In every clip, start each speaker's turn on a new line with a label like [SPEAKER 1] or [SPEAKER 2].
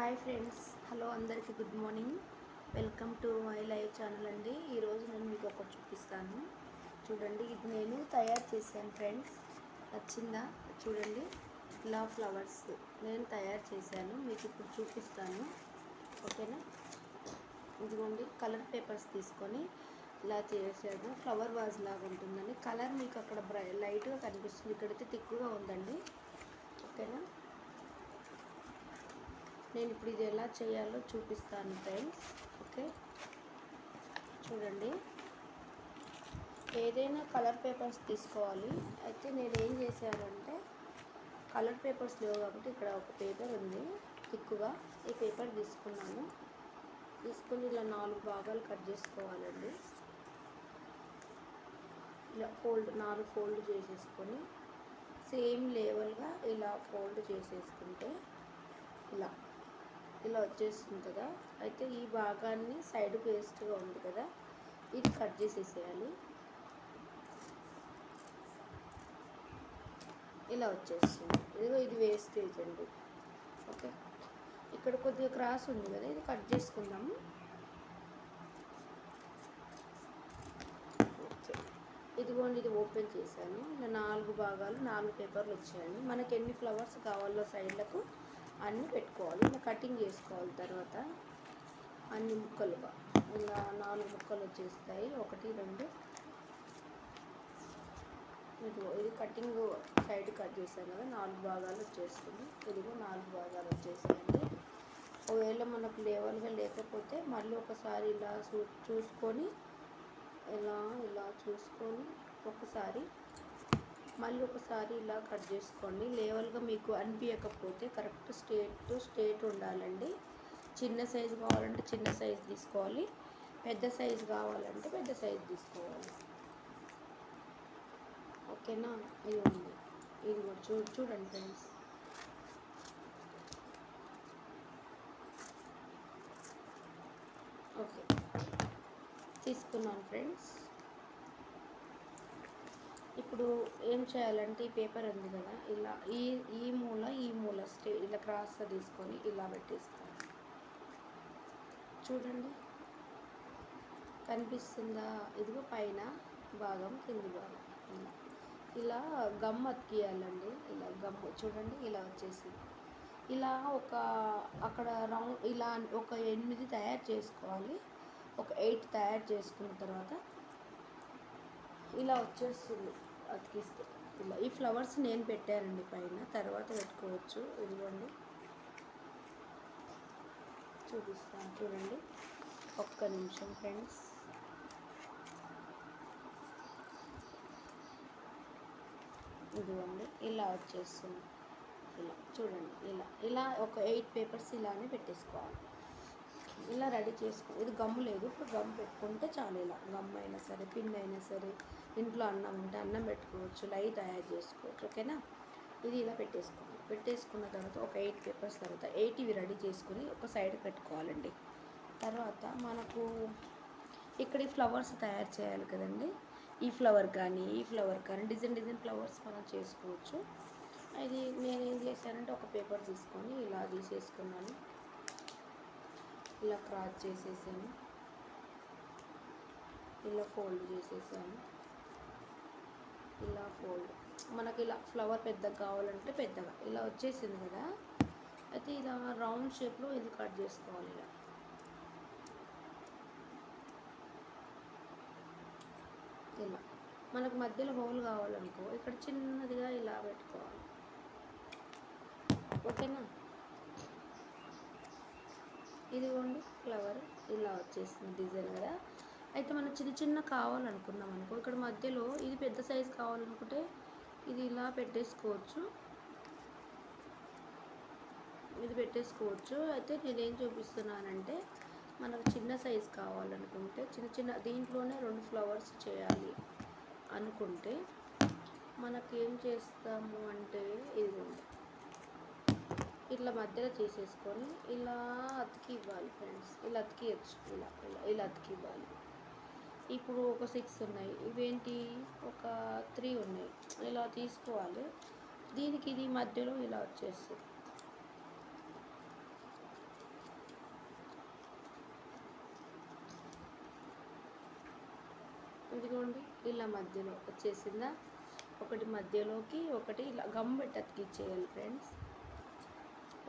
[SPEAKER 1] Hi friends, hello అందరికీ good morning. Welcome to my live channel అండి. ఈరోజు నేను మీకు ఒకటి చూపిస్తాను. చూడండి, ఇది నేను తయారు చేశాను ఫ్రెండ్స్. నచ్చిందా? చూడండి, ఇలా ఫ్లవర్స్ నేను తయారు చేశాను, మీకు ఇప్పుడు చూపిస్తాను. ఓకేనా? ఇదిగోండి, కలర్ పేపర్స్ తీసుకొని ఇలా చేసాను. ఫ్లవర్ వాజ్ లాగా ఉంటుందండి. కలర్ మీకు అక్కడ లైట్గా కనిపిస్తుంది, ఇక్కడైతే తిక్కుగా ఉందండి. ఓకేనా? నేను ఇప్పుడు ఇది ఎలా చేయాలో చూపిస్తాను ఫ్రెండ్స్. ఓకే, చూడండి, ఏదైనా కలర్ పేపర్స్ తీసుకోవాలి. అయితే నేను ఏం చేశానంటే, కలర్ పేపర్స్ లేవు కాబట్టి ఇక్కడ ఒక పేపర్ ఉంది తిక్కుగా. ఈ పేపర్ తీసుకున్నాను. తీసుకుని ఇలా 4 భాగాలు కట్ చేసుకోవాలండి. ఇలా 4 ఫోల్డ్ చేసేసుకొని సేమ్ లెవెల్గా ఇలా ఫోల్డ్ చేసేసుకుంటే ఇలా వచ్చేస్తుంది కదా. అయితే ఈ భాగాన్ని సైడ్ వేస్ట్గా ఉంది కదా, ఇది కట్ చేసేసేయాలి. ఇలా వచ్చేస్తుంది. ఇది వేస్టేజ్ అండి. ఓకే, ఇక్కడ కొద్దిగా క్రాస్ ఉంది కదా, ఇది కట్ చేసుకుందాము. ఇదిగోండి, ఇది ఓపెన్ చేశాను. ఇలా 4 భాగాలు 4 పేపర్లు వచ్చాయండి. మనకి ఎన్ని ఫ్లవర్స్ కావాలో సైడ్లకు అన్నీ పెట్టుకోవాలి. ఇలా కటింగ్ చేసుకోవాలి. తర్వాత అన్ని ముక్కలుగా ఇలా 4 ముక్కలు వచ్చేస్తాయి. 1 2 ఇది కటింగ్ సైడ్ కట్ చేశాను కదా, 4 భాగాలు వచ్చేస్తుంది. ఇదిగో 4 భాగాలు వచ్చేసాయండి. ఒకవేళ మనకు లేవల్గా లేకపోతే మళ్ళీ ఒకసారి ఇలా చూసుకొని ఇలా చూసుకొని మళ్ళీ ఒకసారి ఇలా కట్ చేసుకోండి. లేవల్గా మీకు అనిపించకపోతే కరెక్ట్ స్ట్రేట్ ఉండాలండి. చిన్న సైజు కావాలంటే చిన్న సైజు తీసుకోవాలి, పెద్ద సైజు కావాలంటే పెద్ద సైజు తీసుకోవాలి. ఓకేనా? ఇది ఉంది, ఇది కూడా చూడండి ఫ్రెండ్స్. ఓకే, తీసుకున్నాను ఫ్రెండ్స్. ఇప్పుడు ఏం చేయాలంటే, ఈ పేపర్ ఉంది కదా, ఇలా ఈ మూల ఇలా క్రాస్గా తీసుకొని ఇలా పెట్టేసుకోవాలి. చూడండి, కనిపిస్తుందా? ఇదిగో పైన భాగం కింది భాగం ఇలా గమ్ అతికియాలండి. ఇలా గమ్ చూడండి, ఇలా వచ్చేసింది. ఇలా అక్కడ రౌండ్ ఇలా ఒక 8 తయారు చేసుకోవాలి. ఒక 8 తయారు చేసుకున్న తర్వాత ఇలా వచ్చేస్తుంది అతికిస్తే. ఇలా ఈ ఫ్లవర్స్ నేను పెట్టానండి పైన, తర్వాత పెట్టుకోవచ్చు. ఇదిగోండి, చూపిస్తాను చూడండి. ఒక్క నిమిషం ఫ్రెండ్స్. ఇదిగోండి, ఇలా వచ్చేస్తుంది. ఇలా చూడండి, ఇలా ఒక 8 పేపర్స్ ఇలానే పెట్టేసుకోవాలి. ఇలా రెడీ చేసుకో. ఇది గమ్ము లేదు, ఇప్పుడు గమ్ పెట్టుకుంటే చాలు. ఇలా గమ్ అయినా సరే, పిన్ అయినా సరే, ఇంట్లో అన్నం ఉంటే అన్నం పెట్టుకోవచ్చు, లై తయారు చేసుకోవచ్చు. ఓకేనా? ఇది ఇలా పెట్టేసుకున్న తర్వాత ఒక 8 పేపర్స్ తర్వాత 8 ఇవి రెడీ చేసుకుని ఒక సైడ్ పెట్టుకోవాలండి. తర్వాత మనకు ఇక్కడ ఈ ఫ్లవర్స్ తయారు చేయాలి కదండి. ఈ ఫ్లవర్ కానీ డిజైన్ ఫ్లవర్స్ మనం చేసుకోవచ్చు. అది నేను ఏం చేశానంటే, ఒక పేపర్ తీసుకొని ఇలా తీసేసుకున్నాను. ఇలా క్రాస్ చేసేసాను, ఇలా ఫోల్డ్ చేసేసాను. ఇలా ఫోల్డ్ మనకి ఇలా ఫ్లవర్ పెద్దగా కావాలంటే పెద్దగా ఇలా వచ్చేసింది కదా. అయితే ఇలా రౌండ్ షేప్లో ఇది కట్ చేసుకోవాలి. ఇలా మనకు మధ్యలో హోల్ కావాలనుకో, ఇక్కడ చిన్నదిగా ఇలా పెట్టుకోవాలి. ఓకేనా? ఇదిగోండి, ఫ్లవర్ ఇలా వచ్చేసింది డిజైన్ కదా. అయితే మనం చిన్న కావాలనుకున్నాం అనుకో, ఇక్కడ మధ్యలో ఇది పెద్ద సైజు కావాలనుకుంటే ఇది ఇలా పెట్టేసుకోవచ్చు. అయితే నేనేం చూపిస్తున్నానంటే, మనకు చిన్న సైజు కావాలనుకుంటే చిన్న దీంట్లోనే 2 ఫ్లవర్స్ చేయాలి అనుకుంటే మనకి ఏం చేస్తాము అంటే, ఇట్లా మధ్యలో చేసేసుకొని ఇలా అతికి ఇవ్వాలి ఫ్రెండ్స్. ఇలా అతికియచ్చు. ఇలా అతికి ఇవ్వాలి. ఇప్పుడు ఒక 6 ఉన్నాయి, ఇవేంటి ఒక 3 ఉన్నాయి. ఇలా తీసుకోవాలి. దీనికి ఇది మధ్యలో ఇలా వచ్చేస్తుంది. ఇలా మధ్యలో వచ్చేసిందా, ఒకటి మధ్యలోకి ఒకటి ఇలా గమ్ పెట్టి అతికిచ్చేయాలి ఫ్రెండ్స్.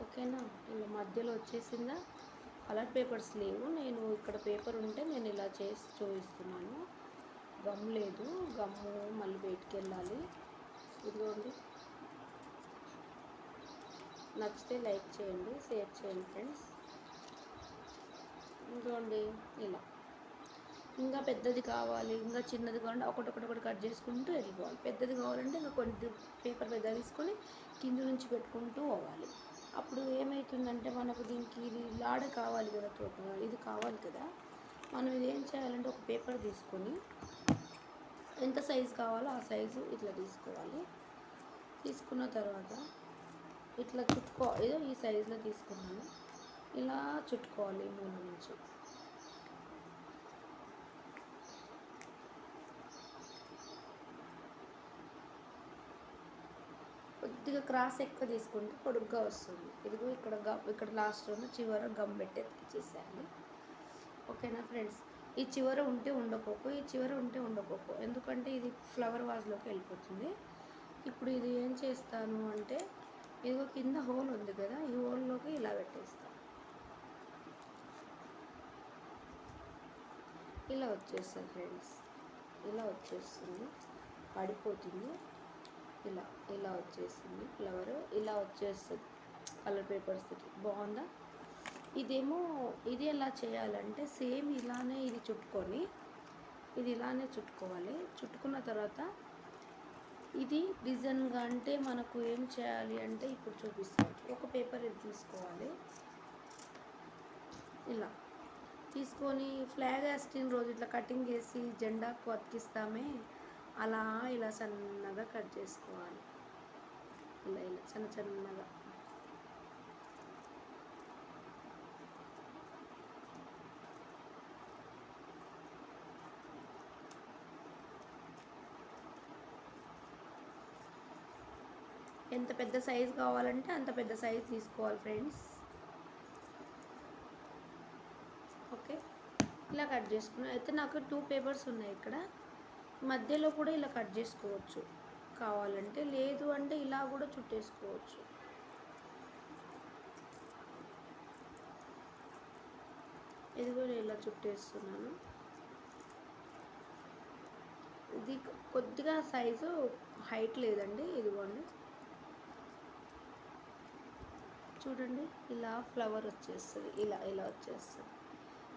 [SPEAKER 1] ఓకేనా, ఇలా మధ్యలో వచ్చేసిందా. కలర్ పేపర్స్ లేవు, నేను ఇక్కడ పేపర్ ఉంటే నేను ఇలా చేసి చూపిస్తున్నాను. గమ్ లేదు, గమ్ము మళ్ళీ బయటికి వెళ్ళాలి. ఇదిగోండి, నచ్చితే లైక్ చేయండి, షేర్ చేయండి ఫ్రెండ్స్. ఇదిగోండి ఇలా. ఇంకా పెద్దది కావాలి, ఇంకా చిన్నది కావాలంటే ఒకటి కట్ చేసుకుంటూ వెళ్ళిపోవాలి. పెద్దది కావాలంటే ఇంకా కొన్ని పేపర్ పెద్దగా తీసుకొని కింద నుంచి పెట్టుకుంటూ పోవాలి. అప్పుడు ఏమవుతుందంటే మనకు దీనికి ఇది లాడ కావాలి కదా, ఇది కావాలి కదా. మనం ఇది ఏం చేయాలంటే ఒక పేపర్ తీసుకొని ఎంత సైజు కావాలో ఆ సైజు ఇట్లా తీసుకోవాలి. తీసుకున్న తర్వాత ఇట్లా ఏదో ఈ సైజులో తీసుకున్నాను, ఇలా చుట్టుకోవాలి మూల నుంచి. కొద్దిగా క్రాస్ ఎక్కువ తీసుకుంటే పొడుగ్గా వస్తుంది. ఇదిగో ఇక్కడ లాస్ట్లో చివర గమ్ పెట్టి ఎత్తిచ్చేసేయాలి. ఓకేనా ఫ్రెండ్స్, ఈ చివర ఉంటే ఉండకోకు, ఎందుకంటే ఇది ఫ్లవర్ వాజ్లోకి వెళ్ళిపోతుంది. ఇప్పుడు ఇది ఏం చేస్తాను అంటే, ఇదిగో కింద హోల్ ఉంది కదా, ఈ హోల్లోకి ఇలా పెట్టేస్తాను. ఇలా వచ్చేస్తుంది ఫ్రెండ్స్, ఇలా వచ్చేస్తుంది, పడిపోతుంది. ఇలా వచ్చేసింది ఫ్లవర్, ఇలా వచ్చేస్తుంది కలర్ పేపర్స్. బాగుందా? ఇది ఎలా చేయాలంటే సేమ్ ఇలానే ఇది చుట్టుకొని, ఇది ఇలానే చుట్టుకోవాలి. చుట్టుకున్న తర్వాత ఇది డిజైన్గా అంటే మనకు ఏం చేయాలి అంటే ఇప్పుడు చూపిస్తాను. ఒక పేపర్ ఇది తీసుకోవాలి, ఇలా తీసుకొని ఫ్లాగ్ హాస్టింగ్ రోజు ఇట్లా కటింగ్ చేసి జెండాకు అతికిస్తామే, అలా ఇలా సన్నగా కట్ చేసుకోవాలి. ఇలా చిన్నగా. ఎంత పెద్ద సైజు కావాలంటే అంత పెద్ద సైజు తీసుకోవాలి ఫ్రెండ్స్. ఓకే, ఇలా కట్ చేసుకున్నాను. అయితే నాకు 2 పేపర్స్ ఉన్నాయి ఇక్కడ, మధ్యలో కూడా ఇలా కట్ చేసుకోవచ్చు కావాలంటే, లేదు అంటే ఇలా కూడా చుట్టేసుకోవచ్చు. ఇది కూడా ఇలా చుట్టేస్తున్నాను. ఇది కొద్దిగా సైజు హైట్ లేదండి, ఇదిగోండి చూడండి, ఇలా ఫ్లవర్ వచ్చేస్తుంది, ఇలా వచ్చేస్తుంది.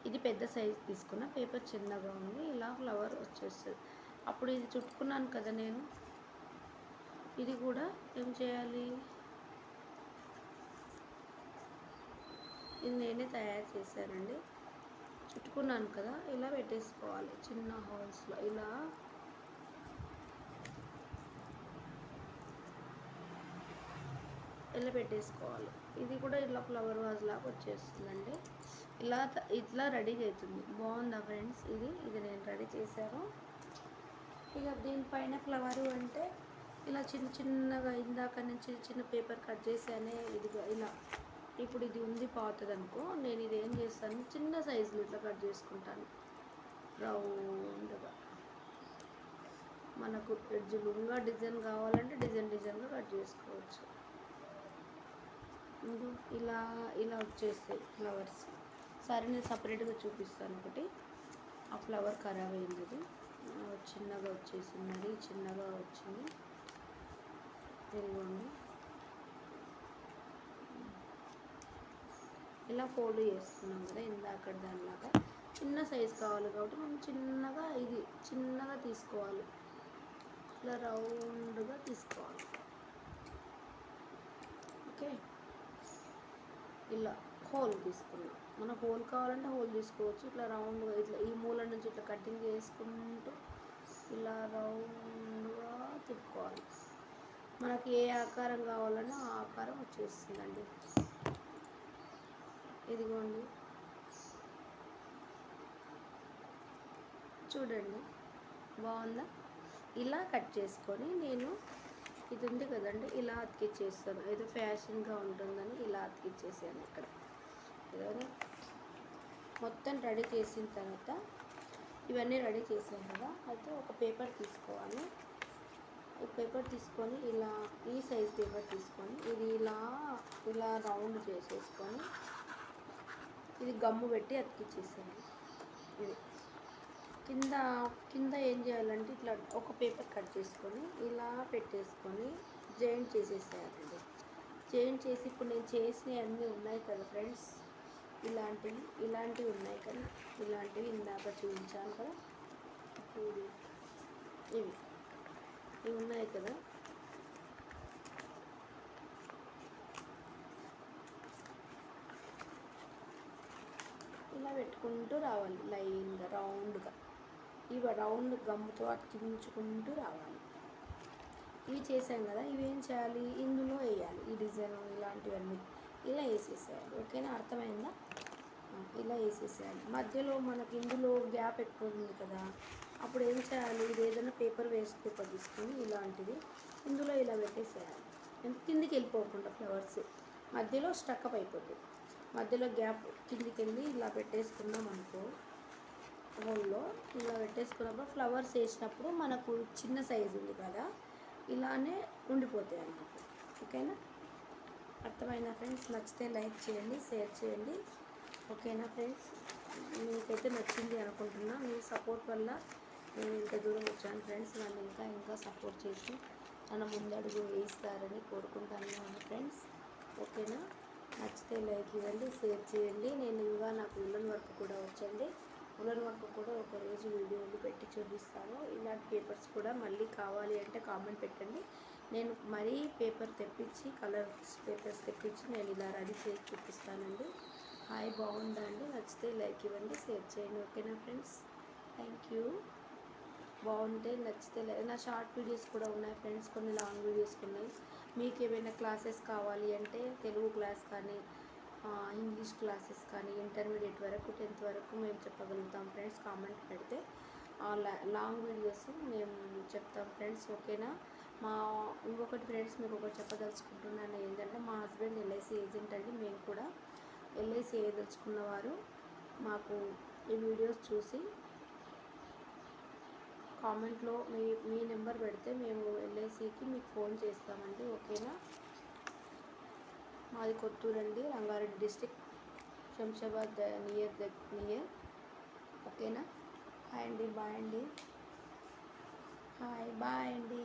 [SPEAKER 1] ఇది పెద్ద సైజు తీసుకున్న, పేపర్ చిన్నగా ఉంది, ఇలా ఫ్లవర్ వచ్చేస్తుంది. అప్పుడు ఇది చుట్టుకున్నాను కదా నేను, ఇది కూడా ఏం చేయాలి, ఇది నేనే తయారు చేశానండి. చుట్టుకున్నాను కదా, ఇలా పెట్టేసుకోవాలి చిన్న హోల్స్లో, ఇలా పెట్టేసుకోవాలి. ఇది కూడా ఇలా ఫ్లవర్ వాజ్ లాగా వచ్చేస్తుందండి. ఇట్లా రెడీ అవుతుంది. బాగుందా ఫ్రెండ్స్? ఇది నేను రెడీ చేశాను. ఇక దీనిపైన ఫ్లవరు అంటే ఇలా చిన్నగా ఇందాక నుంచి చిన్న పేపర్ కట్ చేసానే, ఇదిగా ఇలా. ఇప్పుడు ఇది ఉంది పాతది అనుకో, నేను ఇది ఏం చేస్తాను, చిన్న సైజులో ఇట్లా కట్ చేసుకుంటాను రౌండ్గా. మనకు ఎడ్జులుగా డిజైన్ కావాలంటే డిజైన్గా కట్ చేసుకోవచ్చు. ఇలా వచ్చేస్తాయి ఫ్లవర్స్. సరే, నేను సపరేట్గా చూపిస్తాను ఒకటి. ఆ ఫ్లవర్ ఖరాబ్ అయింది, అది చిన్నగా వచ్చేసింది, అది చిన్నగా వచ్చింది. ఇదిగోండి, ఇలా ఫోల్డ్ చేసుకున్నాం కదా ఇందాక దానిలాగా. చిన్న సైజు కావాలి కాబట్టి మనం చిన్నగా తీసుకోవాలి, ఇలా రౌండ్గా తీసుకోవాలి. ఓకే, ఇలా హోల్ తీసుకున్నాం. మన హోల్ కావాలంటే హోల్ తీసుకోవచ్చు. ఇట్లా రౌండ్గా ఇట్లా ఈ మూల నుంచి ఇట్లా కటింగ్ చేసుకుంటూ ఇలా రౌండ్గా తిప్పుకోవాలి. మనకి ఏ ఆకారం కావాలన్నా ఆ ఆకారం వచ్చేస్తుందండి. ఇదిగోండి చూడండి, బాగుందా? ఇలా కట్ చేసుకొని నేను ఇది ఉంది కదండి, ఇలా అతికిచ్చేస్తాను. ఏదో ఫ్యాషన్గా ఉంటుందని ఇలా అతికిచ్చేసాను ఇక్కడ. మొత్తం రెడీ చేసిన తర్వాత ఇవన్నీ రెడీ చేసాం కదా, అయితే ఒక పేపర్ తీసుకోవాలి. ఒక పేపర్ తీసుకొని ఇలా ఈ సైజ్ పేపర్ తీసుకొని ఇది ఇలా రౌండ్ చేసేసుకొని ఇది గమ్ము పెట్టి అతికిచ్చేసేయాలి. ఇది కింద కింద ఏం చేయాలంటే ఇట్లా ఒక పేపర్ కట్ చేసుకొని ఇలా పెట్టేసుకొని జాయింట్ చేసేసేయాలండి. జాయింట్ చేసి ఇప్పుడు నేను చేసినవి అన్నీ ఉన్నాయి కదా ఫ్రెండ్స్, ఇలాంటివి ఉన్నాయి కదా, ఇలాంటివి ఇందాక చూపించాను కదా, ఇవి ఉన్నాయి కదా, ఇలా పెట్టుకుంటూ రావాలి లైన్గా రౌండ్గా. ఇవి రౌండ్ గమ్ముతో అతికించుకుంటూ రావాలి. ఇవి చేసాం కదా, ఇవి ఏం చేయాలి, ఇందులో వేయాలి. ఈ డిజైన్ ఇలాంటివన్నీ ఇలా వేసేసేయాలి. ఓకేనా, అర్థమైందా? ఇలా వేసేసేయాలి. మధ్యలో మనకి ఇందులో గ్యాప్ ఎక్కువ ఉంది కదా, అప్పుడు ఏం చేయాలి, ఇది ఏదైనా వేస్ట్ పేపర్ తీసుకొని ఇలాంటిది ఇందులో ఇలా పెట్టేసేయాలి. కిందికి వెళ్ళిపోకుండా ఫ్లవర్స్ మధ్యలో స్టక్అప్ అయిపోతుంది. మధ్యలో గ్యాప్ కిందికి వెళ్ళి ఇలా పెట్టేసుకున్నాం అనుకో, హోల్లో ఇలా పెట్టేసుకున్నప్పుడు ఫ్లవర్స్ వేసినప్పుడు మనకు చిన్న సైజు ఉంది కదా, ఇలానే ఉండిపోతాయి అన్నమాట. ఓకేనా, అర్థమైనా ఫ్రెండ్స్? నచ్చితే లైక్ చేయండి, షేర్ చేయండి. ఓకేనా ఫ్రెండ్స్, మీకైతే నచ్చింది అనుకుంటున్నా. మీ సపోర్ట్ వల్ల నేను ఇంత దూరం వచ్చాను ఫ్రెండ్స్. నన్ను ఇంకా సపోర్ట్ చేసి నన్ను ముందడుగు వేయిస్తారని కోరుకుంటాను ఫ్రెండ్స్. ఓకేనా, నచ్చితే లైక్ ఇవ్వండి, షేర్ చేయండి. నేను ఇంకా నాకు ఉల్లన్ వర్క్ కూడా వచ్చండి. ఉల్లన్ వర్క్ కూడా ఒకరోజు వీడియోలు పెట్టి చూపిస్తాను. ఇలాంటి పేపర్స్ కూడా మళ్ళీ కావాలి అంటే కామెంట్ పెట్టండి. నేను మరీ పేపర్ తెప్పించి కలర్స్ పేపర్స్ తెప్పించి నేను ఇలా రెడీ చేసి చూపిస్తానండి. హాయ్, బాగుందా అండి? నచ్చితే లైక్ ఇవ్వండి, షేర్ చేయండి. ఓకేనా ఫ్రెండ్స్, థ్యాంక్ యూ. బాగుంటే నచ్చితే నా షార్ట్ వీడియోస్ కూడా ఉన్నాయి ఫ్రెండ్స్, కొన్ని లాంగ్ వీడియోస్ ఉన్నాయి. మీకు ఏమైనా క్లాసెస్ కావాలి అంటే తెలుగు క్లాస్ కానీ ఇంగ్లీష్ క్లాసెస్ కానీ ఇంటర్మీడియట్ వరకు 10th వరకు మేము చెప్పగలుగుతాం ఫ్రెండ్స్. కామెంట్ పెడితే లాంగ్ వీడియోస్ మేము చెప్తాం ఫ్రెండ్స్. ఓకేనా, ఇంకొకటి ఫ్రెండ్స్ మీకు ఒకటి చెప్పదలుచుకుంటున్నాను ఏంటంటే, మా హస్బెండ్ ఎల్ఐసి ఏజెంట్ అండి. మేము కూడా ఎల్ఐసి వేయదలుచుకున్నవారు మాకు ఈ వీడియోస్ చూసి కామెంట్లో మీ నెంబర్ పెడితే మేము ఎల్ఐసికి మీకు ఫోన్ చేస్తామండి. ఓకేనా, మాది కొత్తూరు అండి, రంగారెడ్డి డిస్ట్రిక్ట్, శంషాబాద్ నియర్. ఓకేనా, హాయ్ అండి, బాయ్ అండి, హాయ్ బాయ్ అండి.